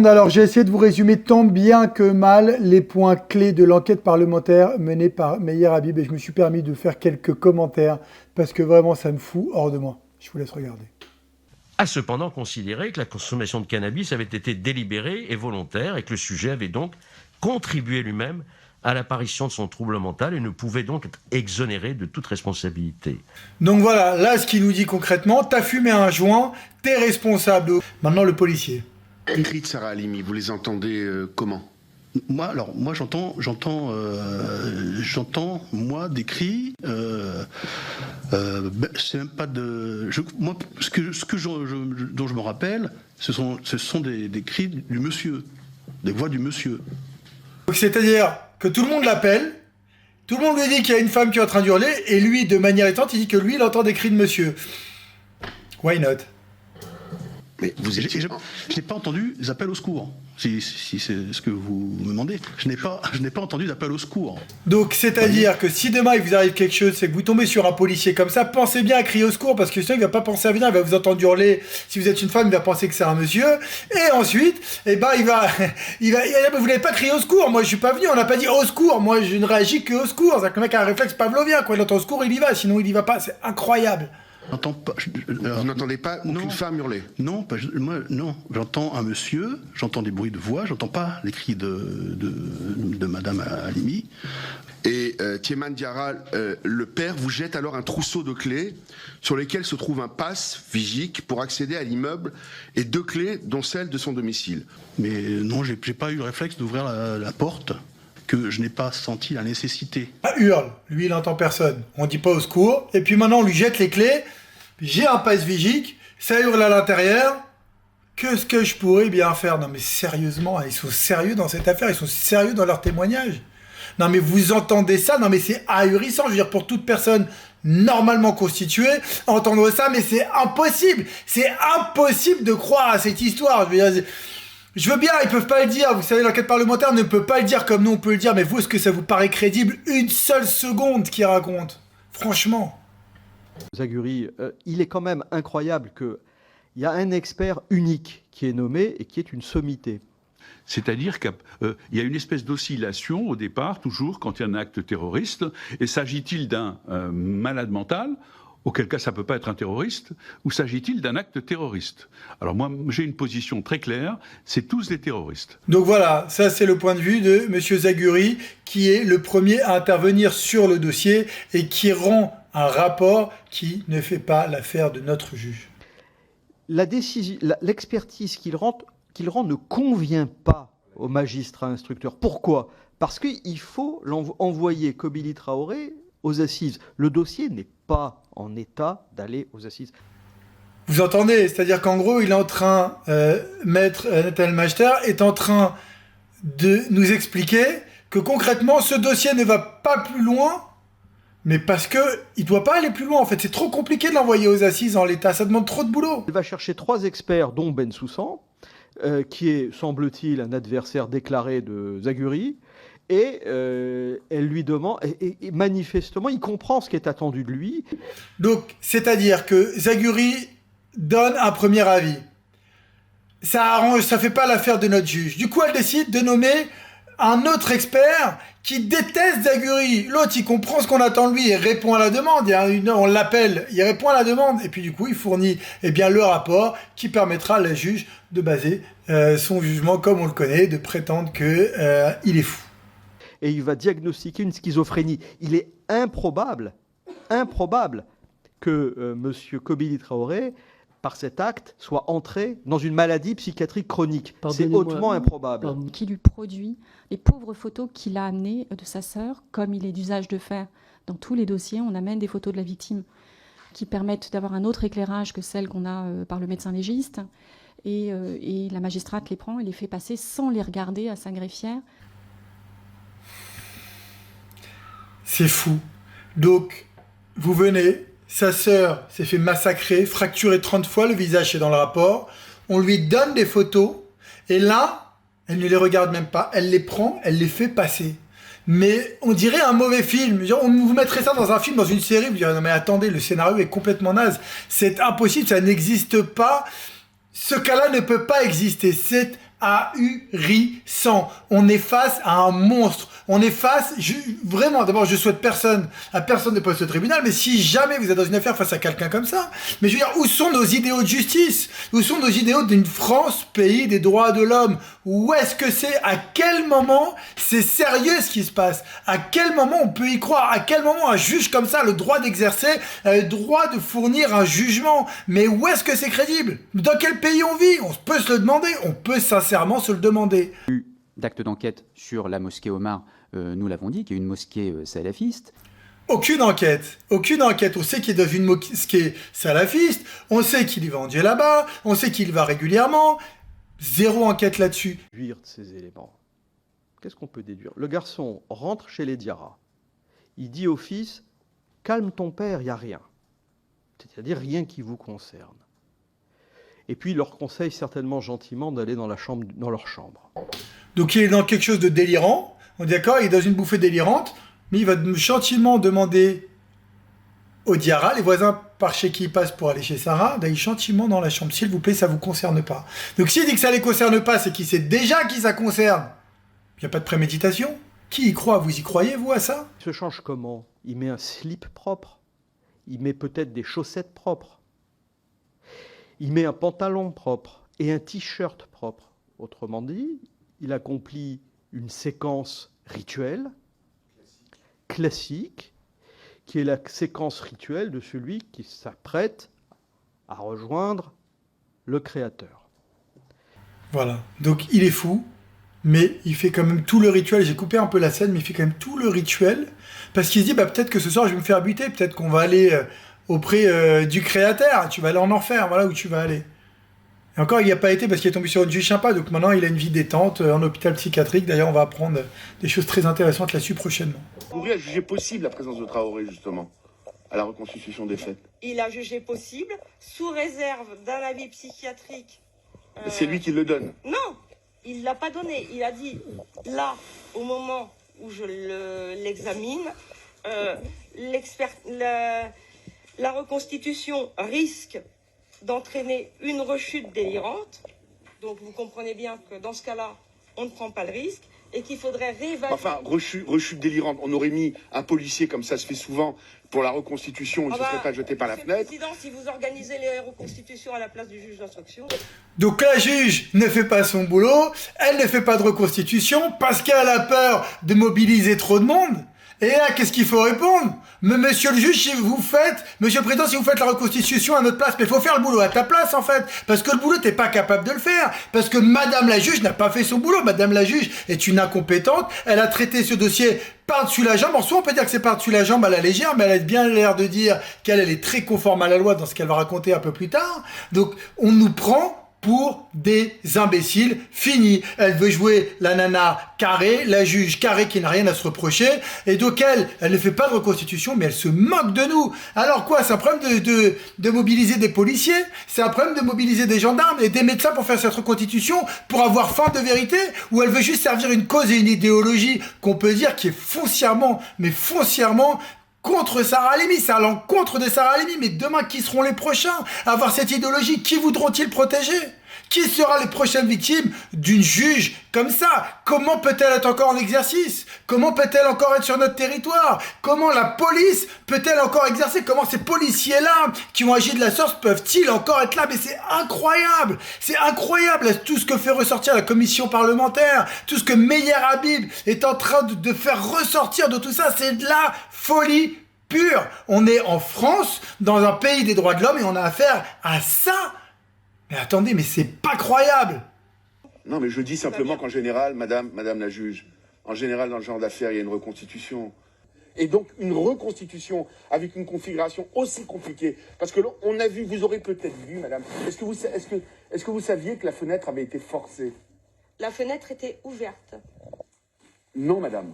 monde, alors j'ai essayé de vous résumer tant bien que mal les points clés de l'enquête parlementaire menée par Meyer Habib et je me suis permis de faire quelques commentaires parce que vraiment ça me fout hors de moi. Je vous laisse regarder. A cependant considéré que la consommation de cannabis avait été délibérée et volontaire et que le sujet avait donc contribué lui-même à l'apparition de son trouble mental et ne pouvait donc être exonéré de toute responsabilité. Donc voilà, là ce qu'il nous dit concrètement, t'as fumé un joint, t'es responsable. Maintenant le policier. Les cris de Sarah Halimi, vous les entendez comment ? Moi, j'entends des cris. C'est même pas de. Dont je me rappelle, ce sont des cris du monsieur, des voix du monsieur. C'est-à-dire que tout le monde l'appelle, tout le monde lui dit qu'il y a une femme qui est en train d'hurler, et lui, de manière étonnante, il dit que lui, il entend des cris de monsieur. Why not ? Mais vous Je n'ai pas entendu des appels au secours, si c'est ce que vous me demandez. Je n'ai pas entendu d'appel au secours. Donc, c'est-à-dire que si demain il vous arrive quelque chose, c'est que vous tombez sur un policier comme ça, pensez bien à crier au secours, parce que sinon il va pas penser à venir, il va vous entendre hurler. Si vous êtes une femme, il va penser que c'est un monsieur. Et ensuite, vous n'avez pas crié au secours. Moi, je suis pas venu, on n'a pas dit au secours. Moi, je ne réagis que au secours. C'est-à-dire que le mec a un réflexe pavlovien, quoi. Il entend au secours, il y va, sinon il y va pas. C'est incroyable. Vous n'entendez pas aucune femme hurler ? Non, non. J'entends un monsieur, j'entends des bruits de voix, j'entends pas les cris de Madame Halimi. Et Thiéman Diarra, le père, vous jette alors un trousseau de clés sur lesquelles se trouve un pass vigique pour accéder à l'immeuble et 2 clés, dont celle de son domicile. Mais non, j'ai pas eu le réflexe d'ouvrir la porte, que je n'ai pas senti la nécessité. Ah, hurle, lui il entend personne. On dit pas au secours. Et puis maintenant on lui jette les clés. J'ai un passe vigique, ça hurle à l'intérieur. Qu'est-ce que je pourrais bien faire ? Non mais sérieusement, ils sont sérieux dans cette affaire, ils sont sérieux dans leur témoignage. Non mais vous entendez ça ? Non mais c'est ahurissant, je veux dire pour toute personne normalement constituée, entendre ça, mais c'est impossible. C'est impossible de croire à cette histoire. Je veux bien, ils peuvent pas le dire, vous savez, l'enquête parlementaire ne peut pas le dire comme nous on peut le dire, mais vous, est-ce que ça vous paraît crédible une seule seconde qu'il raconte ? Franchement. Zaguri, il est quand même incroyable qu'il y a un expert unique qui est nommé et qui est une sommité. C'est-à-dire qu'il y a une espèce d'oscillation au départ, toujours, quand il y a un acte terroriste. Et s'agit-il d'un malade mental ? Auquel cas, ça ne peut pas être un terroriste, ou s'agit-il d'un acte terroriste ? Alors moi, j'ai une position très claire, c'est tous des terroristes. Donc voilà, ça c'est le point de vue de M. Zaguri, qui est le premier à intervenir sur le dossier et qui rend un rapport qui ne fait pas l'affaire de notre juge. L'expertise qu'il rend ne convient pas au magistrat instructeur. Pourquoi ? Parce qu'il faut envoyer Kobili Traoré aux assises. Le dossier n'est pas en état d'aller aux assises. Vous entendez ? C'est-à-dire qu'en gros, il est en train, Maître Nathaniel Machter est en train de nous expliquer que concrètement, ce dossier ne va pas plus loin, mais parce qu'il ne doit pas aller plus loin. En fait, c'est trop compliqué de l'envoyer aux assises en l'état, ça demande trop de boulot. Il va chercher 3 experts, dont Bensoussan, qui est, semble-t-il, un adversaire déclaré de Zaguri. Et elle lui demande, et manifestement, il comprend ce qui est attendu de lui. Donc, c'est-à-dire que Zaguri donne un premier avis. Ça fait pas l'affaire de notre juge. Du coup, elle décide de nommer un autre expert qui déteste Zaguri. L'autre, il comprend ce qu'on attend de lui et répond à la demande. On l'appelle, il répond à la demande. Et puis, du coup, il fournit le rapport qui permettra à la juge de baser son jugement comme on le connaît, de prétendre qu'il est fou. Et il va diagnostiquer une schizophrénie. Il est improbable que M. Kobili Traoré, par cet acte, soit entré dans une maladie psychiatrique chronique. C'est hautement improbable. Qui lui produit les pauvres photos qu'il a amenées de sa sœur, comme il est d'usage de faire. Dans tous les dossiers, on amène des photos de la victime qui permettent d'avoir un autre éclairage que celle qu'on a par le médecin légiste. Et la magistrate les prend et les fait passer sans les regarder à sa greffière. C'est fou. Donc, vous venez, sa sœur s'est fait massacrer, fracturer 30 fois, le visage est dans le rapport. On lui donne des photos, et là, elle ne les regarde même pas. Elle les prend, elle les fait passer. Mais on dirait un mauvais film. Genre, on vous mettrait ça dans un film, dans une série, vous direz, non mais attendez, le scénario est complètement naze. C'est impossible, ça n'existe pas. Ce cas-là ne peut pas exister. C'est ahurissant. On est face à un monstre. On est face, vraiment, d'abord, je souhaite à personne de poste au tribunal, mais si jamais vous êtes dans une affaire face à quelqu'un comme ça, mais je veux dire, où sont nos idéaux de justice? Où sont nos idéaux d'une France, pays des droits de l'homme? Où est-ce que c'est? À quel moment c'est sérieux ce qui se passe? À quel moment on peut y croire? À quel moment un juge comme ça a le droit d'exercer, a le droit de fournir un jugement? Mais où est-ce que c'est crédible? Dans quel pays on vit? On peut se le demander, on peut sincèrement se le demander. D'actes d'enquête sur la mosquée Omar, nous l'avons dit, qui est une mosquée salafiste. Aucune enquête. On sait qu'il est dans une mosquée salafiste, on sait qu'il y va en Dieu là-bas, on sait qu'il y va régulièrement. Zéro enquête là-dessus. Déduire de ces éléments. Qu'est-ce qu'on peut déduire? Le garçon rentre chez les Diarra. Il dit au fils, calme ton père, il n'y a rien. C'est-à-dire rien qui vous concerne. Et puis il leur conseille certainement gentiment d'aller dans leur chambre. Donc il est dans quelque chose de délirant, on est d'accord, il est dans une bouffée délirante, mais il va gentiment demander au Diarra, les voisins par chez qui il passe pour aller chez Sarah, d'aller gentiment dans la chambre. S'il vous plaît, ça vous concerne pas. Donc s'il dit que ça les concerne pas, c'est qu'il sait déjà qui ça concerne. Il n'y a pas de préméditation. Qui y croit? Vous y croyez, vous, à ça? Il se change comment? Il met un slip propre. Il met peut-être des chaussettes propres. Il met un pantalon propre et un t-shirt propre. Autrement dit, il accomplit une séquence rituelle, classique, qui est la séquence rituelle de celui qui s'apprête à rejoindre le Créateur. Voilà. Donc il est fou, mais il fait quand même tout le rituel. J'ai coupé un peu la scène, mais il fait quand même tout le rituel, parce qu'il se dit, peut-être que ce soir je vais me faire buter, peut-être qu'on va aller auprès du Créateur, tu vas aller en enfer, voilà où tu vas aller. Et encore, il n'y a pas été parce qu'il est tombé sur une juge sympa, donc maintenant il a une vie détente en hôpital psychiatrique. D'ailleurs, on va apprendre des choses très intéressantes là-dessus prochainement. Vous a jugé possible la présence de Traoré, justement, à la reconstitution des faits. Il a jugé possible, sous réserve d'un avis psychiatrique. C'est lui qui le donne. Non, il ne l'a pas donné. Il a dit, là, au moment où je l'examine, la reconstitution risque d'entraîner une rechute délirante. Donc vous comprenez bien que dans ce cas-là, on ne prend pas le risque et qu'il faudrait réévaluer... Enfin, rechute délirante. On aurait mis un policier, comme ça se fait souvent, pour la reconstitution, il ne se serait pas jeté par la fenêtre. Président, si vous organisez les reconstitutions à la place du juge d'instruction... Donc la juge ne fait pas son boulot, elle ne fait pas de reconstitution parce qu'elle a peur de mobiliser trop de monde. Et là, qu'est-ce qu'il faut répondre? Mais monsieur le juge, monsieur le président, si vous faites la reconstitution à notre place, mais il faut faire le boulot à ta place, en fait. Parce que le boulot, t'es pas capable de le faire. Parce que madame la juge n'a pas fait son boulot. Madame la juge est une incompétente. Elle a traité ce dossier par-dessus la jambe. En soi, on peut dire que c'est par-dessus la jambe à la légère, mais elle a bien l'air de dire qu'elle est très conforme à la loi dans ce qu'elle va raconter un peu plus tard. Donc, on nous prend pour des imbéciles, fini. Elle veut jouer la nana carrée, la juge carrée qui n'a rien à se reprocher, et donc elle ne fait pas de reconstitution, mais elle se moque de nous. Alors quoi, c'est un problème de mobiliser des policiers, c'est un problème de mobiliser des gendarmes et des médecins pour faire cette reconstitution, pour avoir faim de vérité, ou elle veut juste servir une cause et une idéologie qu'on peut dire qui est foncièrement contre Sarah Halimi, c'est à l'encontre de Sarah Halimi. Mais demain, qui seront les prochains à avoir cette idéologie? Qui voudront-ils protéger? Qui sera les prochaines victimes d'une juge comme ça? Comment peut-elle être encore en exercice? Comment peut-elle encore être sur notre territoire? Comment la police peut-elle encore exercer? Comment ces policiers-là qui ont agi de la sorte peuvent-ils encore être là? Mais c'est incroyable! C'est incroyable tout ce que fait ressortir la commission parlementaire, tout ce que Meyer Habib est en train de faire ressortir de tout ça, c'est de la folie pure. On est en France, dans un pays des droits de l'homme, et on a affaire à ça. Mais attendez, mais c'est pas croyable. Non, mais je dis simplement qu'en général, madame la juge, en général, dans le genre d'affaires, il y a une reconstitution. Et donc, une reconstitution avec une configuration aussi compliquée. Parce que là, on a vu, vous aurez peut-être vu, madame, est-ce que vous saviez que la fenêtre avait été forcée? La fenêtre était ouverte. Non, madame.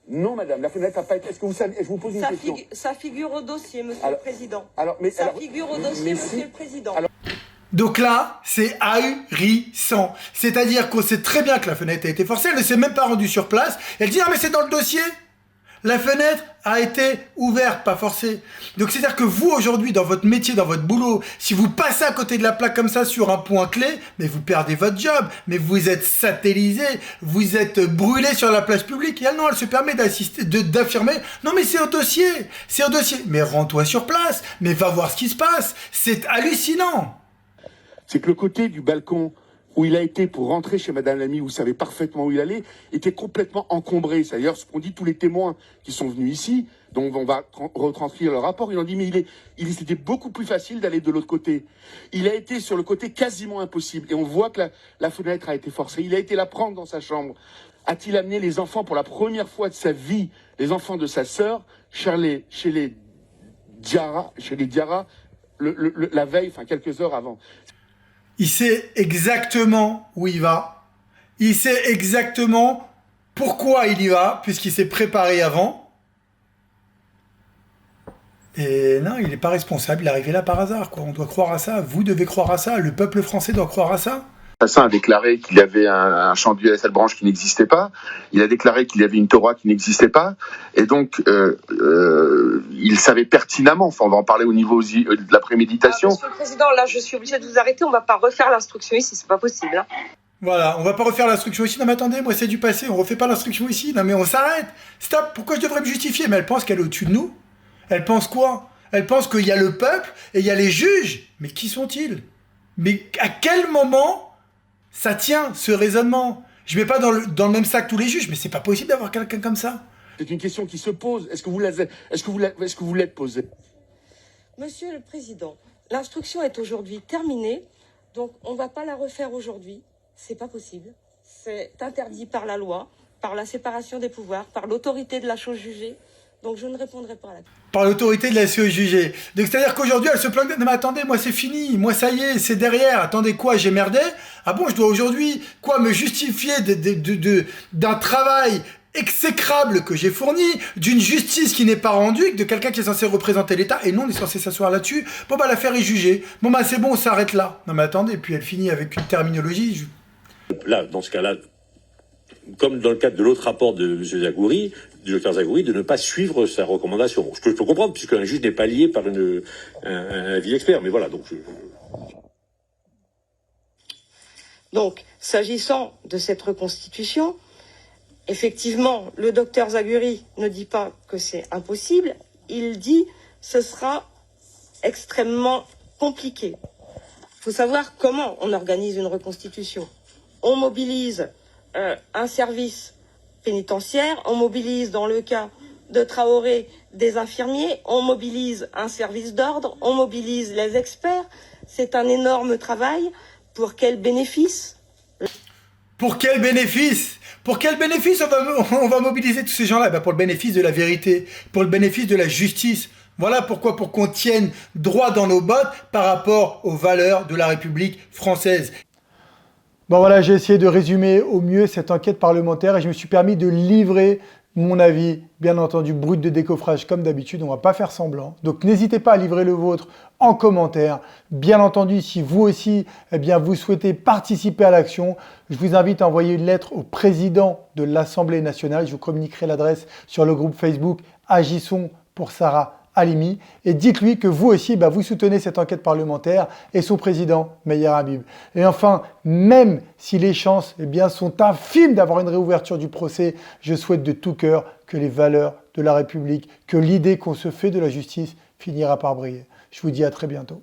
Non, madame, la fenêtre n'a pas été... Est-ce que vous savez... Je vous pose une question. Ça figure au dossier, monsieur le Président. Ça figure au dossier, monsieur le Président. Donc là, c'est ahurissant. C'est-à-dire qu'on sait très bien que la fenêtre a été forcée, elle ne s'est même pas rendue sur place. Elle dit, ah mais c'est dans le dossier. La fenêtre a été ouverte, pas forcée. Donc c'est-à-dire que vous, aujourd'hui, dans votre métier, dans votre boulot, si vous passez à côté de la plaque comme ça sur un point clé, mais vous perdez votre job, mais vous êtes satellisé, vous êtes brûlé sur la place publique. Et elle, non, elle se permet d'affirmer, non mais c'est un dossier. Mais rends-toi sur place, mais va voir ce qui se passe. C'est hallucinant. C'est que le côté du balcon où il a été pour rentrer chez Madame Lamy, vous savez parfaitement où il allait, était complètement encombré. C'est d'ailleurs ce qu'ont dit tous les témoins qui sont venus ici, dont on va retranscrire le rapport. Ils ont dit, mais c'était beaucoup plus facile d'aller de l'autre côté. Il a été sur le côté quasiment impossible. Et on voit que la fenêtre a été forcée. Il a été la prendre dans sa chambre. A-t-il amené les enfants pour la première fois de sa vie, les enfants de sa sœur, chez les Diarra, la veille, enfin quelques heures avant. Il sait exactement où il va. Il sait exactement pourquoi il y va, puisqu'il s'est préparé avant. Et non, il n'est pas responsable, il est arrivé là par hasard, quoi. On doit croire à ça, vous devez croire à ça, le peuple français doit croire à ça. Assassin a déclaré qu'il y avait un champ de cette branche qui n'existait pas. Il a déclaré qu'il y avait une Torah qui n'existait pas. Et donc, il savait pertinemment, enfin, on va en parler au niveau de la préméditation. Monsieur le Président, là, je suis obligé de vous arrêter. On ne va pas refaire l'instruction ici, c'est pas possible. Hein. Voilà, on va pas refaire l'instruction ici. Non mais attendez, moi c'est du passé, on refait pas l'instruction ici. Non mais on s'arrête. Stop, pourquoi je devrais me justifier? Mais elle pense qu'elle est au-dessus de nous. Elle pense quoi? Elle pense qu'il y a le peuple et il y a les juges. Mais qui sont-ils? Mais à quel moment ça tient, ce raisonnement? Je mets pas dans le même sac tous les juges, mais c'est pas possible d'avoir quelqu'un comme ça. C'est une question qui se pose. Est-ce que vous l'êtes posée? Monsieur le Président, l'instruction est aujourd'hui terminée, donc on ne va pas la refaire aujourd'hui. C'est pas possible. C'est interdit par la loi, par la séparation des pouvoirs, par l'autorité de la chose jugée. Donc je ne répondrai pas à la question. Par l'autorité de la chose jugée. Donc c'est-à-dire qu'aujourd'hui, elle se plaint. Non mais attendez, moi c'est fini. Moi ça y est, c'est derrière. Attendez quoi, j'ai merdé? Ah bon, je dois aujourd'hui, quoi, me justifier d'un travail exécrable que j'ai fourni, d'une justice qui n'est pas rendue, de quelqu'un qui est censé représenter l'État, et non, on est censé s'asseoir là-dessus. Bon bah l'affaire est jugée. Bon bah c'est bon, on s'arrête là. Non mais attendez, puis elle finit avec une terminologie. Là, dans ce cas-là, comme dans le cadre de l'autre rapport de M. Zagouri, du docteur Zagouri, de ne pas suivre sa recommandation. Ce que je peux comprendre, puisqu'un juge n'est pas lié par un avis expert. Mais voilà, Donc, s'agissant de cette reconstitution, effectivement, le docteur Zagouri ne dit pas que c'est impossible. Il dit que ce sera extrêmement compliqué. Il faut savoir comment on organise une reconstitution. On mobilise un service pénitentiaire, on mobilise dans le cas de Traoré des infirmiers, on mobilise un service d'ordre, on mobilise les experts. C'est un énorme travail. Pour quel bénéfice? Pour quel bénéfice? Pour quel bénéfice on va mobiliser tous ces gens-là? Pour le bénéfice de la vérité, pour le bénéfice de la justice. Voilà pourquoi, pour qu'on tienne droit dans nos bottes par rapport aux valeurs de la République française. Bon voilà, j'ai essayé de résumer au mieux cette enquête parlementaire et je me suis permis de livrer mon avis, bien entendu, brut de décoffrage comme d'habitude, on ne va pas faire semblant. Donc n'hésitez pas à livrer le vôtre en commentaire. Bien entendu, si vous aussi, vous souhaitez participer à l'action, je vous invite à envoyer une lettre au président de l'Assemblée nationale. Je vous communiquerai l'adresse sur le groupe Facebook Agissons pour Sarah Halimi, et dites-lui que vous aussi, vous soutenez cette enquête parlementaire et son président, Meyer Habib. Et enfin, même si les chances sont infimes d'avoir une réouverture du procès, je souhaite de tout cœur que les valeurs de la République, que l'idée qu'on se fait de la justice finira par briller. Je vous dis à très bientôt.